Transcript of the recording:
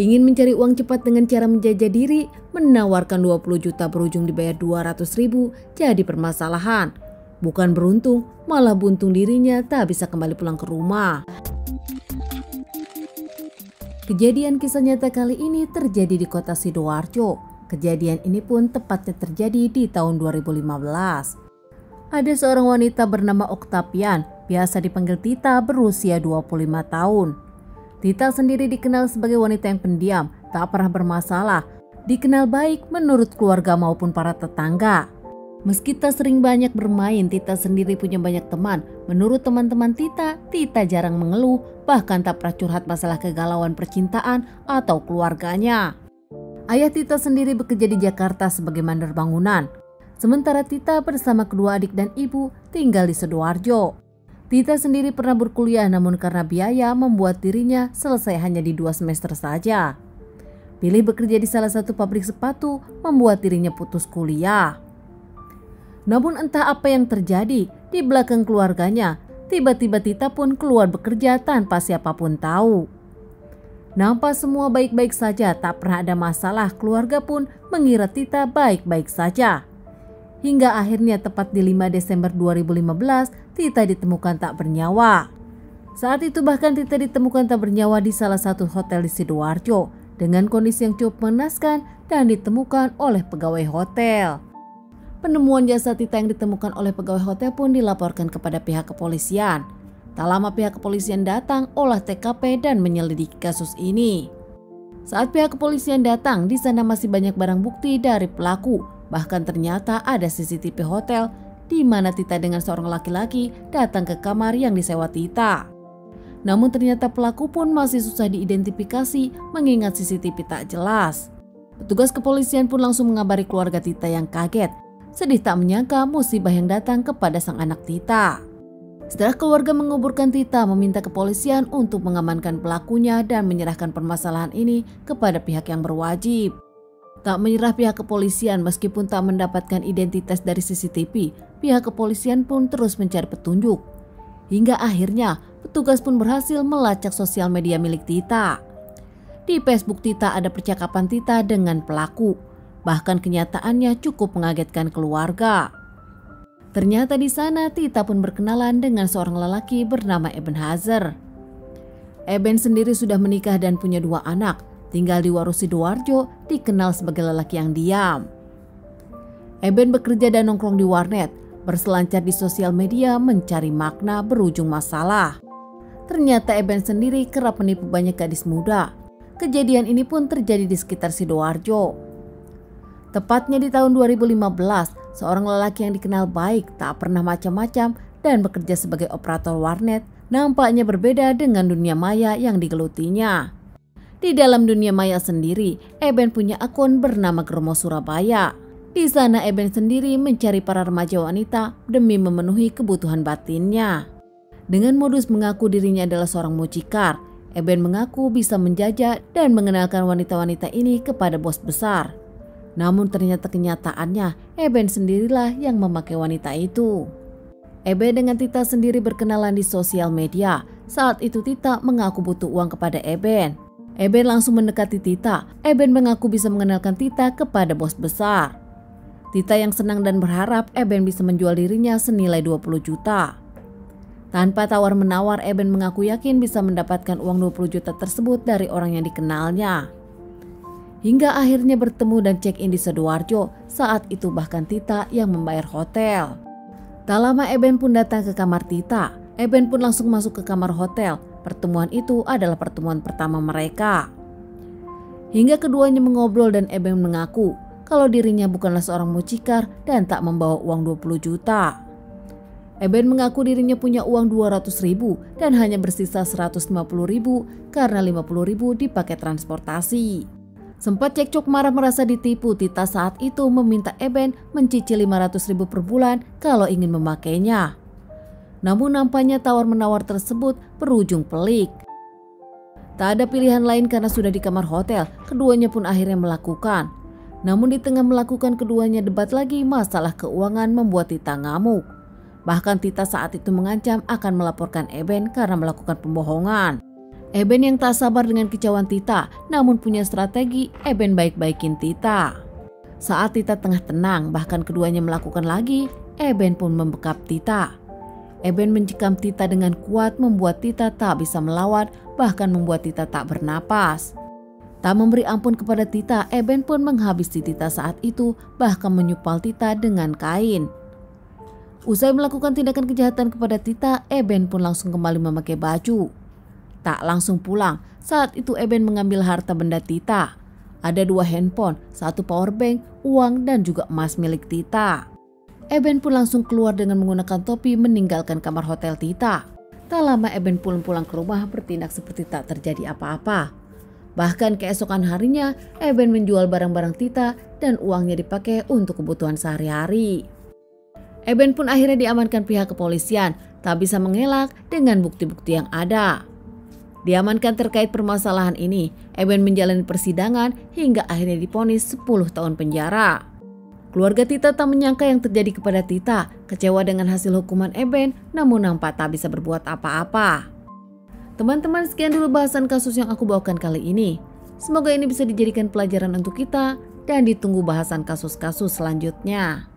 Ingin mencari uang cepat dengan cara menjajah diri, menawarkan 20 juta berujung dibayar 200 ribu jadi permasalahan. Bukan beruntung, malah buntung dirinya tak bisa kembali pulang ke rumah. Kejadian kisah nyata kali ini terjadi di kota Sidoarjo. Kejadian ini pun tepatnya terjadi di tahun 2015. Ada seorang wanita bernama Oktavian, biasa dipanggil Tita, berusia 25 tahun. Tita sendiri dikenal sebagai wanita yang pendiam, tak pernah bermasalah, dikenal baik menurut keluarga maupun para tetangga. Meski tak sering banyak bermain, Tita sendiri punya banyak teman. Menurut teman-teman Tita, Tita jarang mengeluh, bahkan tak pernah curhat masalah kegalauan percintaan atau keluarganya. Ayah Tita sendiri bekerja di Jakarta sebagai mandor bangunan. Sementara Tita bersama kedua adik dan ibu tinggal di Sidoarjo. Tita sendiri pernah berkuliah namun karena biaya membuat dirinya selesai hanya di 2 semester saja. Pilih bekerja di salah satu pabrik sepatu membuat dirinya putus kuliah. Namun entah apa yang terjadi di belakang keluarganya, tiba-tiba Tita pun keluar bekerja tanpa siapapun tahu. Nampak semua baik-baik saja, tak pernah ada masalah, keluarga pun mengira Tita baik-baik saja. Hingga akhirnya tepat di 5 Desember 2015, Tita ditemukan tak bernyawa. Saat itu bahkan Tita ditemukan tak bernyawa di salah satu hotel di Sidoarjo dengan kondisi yang cukup mengenaskan dan ditemukan oleh pegawai hotel. Penemuan jasad Tita yang ditemukan oleh pegawai hotel pun dilaporkan kepada pihak kepolisian. Tak lama pihak kepolisian datang olah TKP dan menyelidiki kasus ini. Saat pihak kepolisian datang, di sana masih banyak barang bukti dari pelaku. Bahkan ternyata ada CCTV hotel di mana Tita dengan seorang laki-laki datang ke kamar yang disewa Tita. Namun ternyata pelaku pun masih susah diidentifikasi mengingat CCTV tak jelas. Petugas kepolisian pun langsung mengabari keluarga Tita yang kaget. Sedih tak menyangka musibah yang datang kepada sang anak Tita. Setelah keluarga menguburkan Tita, meminta kepolisian untuk mengamankan pelakunya dan menyerahkan permasalahan ini kepada pihak yang berwajib. Tak menyerah pihak kepolisian meskipun tak mendapatkan identitas dari CCTV, pihak kepolisian pun terus mencari petunjuk. Hingga akhirnya petugas pun berhasil melacak sosial media milik Tita. Di Facebook Tita ada percakapan Tita dengan pelaku. Bahkan kenyataannya cukup mengagetkan keluarga. Ternyata di sana Tita pun berkenalan dengan seorang lelaki bernama Eben Hazer. Eben sendiri sudah menikah dan punya 2 anak. Tinggal di Waru Sidoarjo, dikenal sebagai lelaki yang diam. Eben bekerja dan nongkrong di warnet, berselancar di sosial media mencari makna berujung masalah. Ternyata Eben sendiri kerap menipu banyak gadis muda. Kejadian ini pun terjadi di sekitar Sidoarjo. Tepatnya di tahun 2015, seorang lelaki yang dikenal baik, tak pernah macam-macam dan bekerja sebagai operator warnet, nampaknya berbeda dengan dunia maya yang digelutinya. Di dalam dunia maya sendiri, Eben punya akun bernama Germo Surabaya. Di sana Eben sendiri mencari para remaja wanita demi memenuhi kebutuhan batinnya. Dengan modus mengaku dirinya adalah seorang mucikar, Eben mengaku bisa menjajah dan mengenalkan wanita-wanita ini kepada bos besar. Namun ternyata kenyataannya Eben sendirilah yang memakai wanita itu. Eben dengan Tita sendiri berkenalan di sosial media. Saat itu Tita mengaku butuh uang kepada Eben. Eben langsung mendekati Tita. Eben mengaku bisa mengenalkan Tita kepada bos besar. Tita yang senang dan berharap Eben bisa menjual dirinya senilai 20 juta. Tanpa tawar-menawar, Eben mengaku yakin bisa mendapatkan uang 20 juta tersebut dari orang yang dikenalnya. Hingga akhirnya bertemu dan check-in di Sidoarjo. Saat itu bahkan Tita yang membayar hotel. Tak lama Eben pun datang ke kamar Tita. Eben pun langsung masuk ke kamar hotel. Pertemuan itu adalah pertemuan pertama mereka. Hingga keduanya mengobrol dan Eben mengaku kalau dirinya bukanlah seorang mucikar dan tak membawa uang 20 juta. Eben mengaku dirinya punya uang 200 ribu dan hanya bersisa 150 ribu karena 50 ribu dipakai transportasi. Sempat cekcok marah merasa ditipu, Tita saat itu meminta Eben mencicil 500 ribu per bulan kalau ingin memakainya. Namun nampaknya tawar-menawar tersebut berujung pelik. Tak ada pilihan lain karena sudah di kamar hotel, keduanya pun akhirnya melakukan. Namun di tengah melakukan keduanya debat lagi, masalah keuangan membuat Tita ngamuk. Bahkan Tita saat itu mengancam akan melaporkan Eben karena melakukan pembohongan. Eben yang tak sabar dengan kicauan Tita, namun punya strategi, Eben baik-baikin Tita. Saat Tita tengah tenang, bahkan keduanya melakukan lagi, Eben pun membekap Tita. Eben mencekam Tita dengan kuat, membuat Tita tak bisa melawan, bahkan membuat Tita tak bernapas. Tak memberi ampun kepada Tita, Eben pun menghabisi Tita saat itu, bahkan menyupal Tita dengan kain. Usai melakukan tindakan kejahatan kepada Tita, Eben pun langsung kembali memakai baju. Tak langsung pulang, saat itu Eben mengambil harta benda Tita. Ada 2 handphone, 1 powerbank, uang, dan juga emas milik Tita. Eben pun langsung keluar dengan menggunakan topi meninggalkan kamar hotel Tita. Tak lama Eben pun pulang ke rumah bertindak seperti tak terjadi apa-apa. Bahkan keesokan harinya, Eben menjual barang-barang Tita dan uangnya dipakai untuk kebutuhan sehari-hari. Eben pun akhirnya diamankan pihak kepolisian, tak bisa mengelak dengan bukti-bukti yang ada. Diamankan terkait permasalahan ini, Eben menjalani persidangan hingga akhirnya divonis 10 tahun penjara. Keluarga Tita tak menyangka yang terjadi kepada Tita, kecewa dengan hasil hukuman Eben, namun nampak tak bisa berbuat apa-apa. Teman-teman, sekian dulu bahasan kasus yang aku bawakan kali ini. Semoga ini bisa dijadikan pelajaran untuk kita dan ditunggu bahasan kasus-kasus selanjutnya.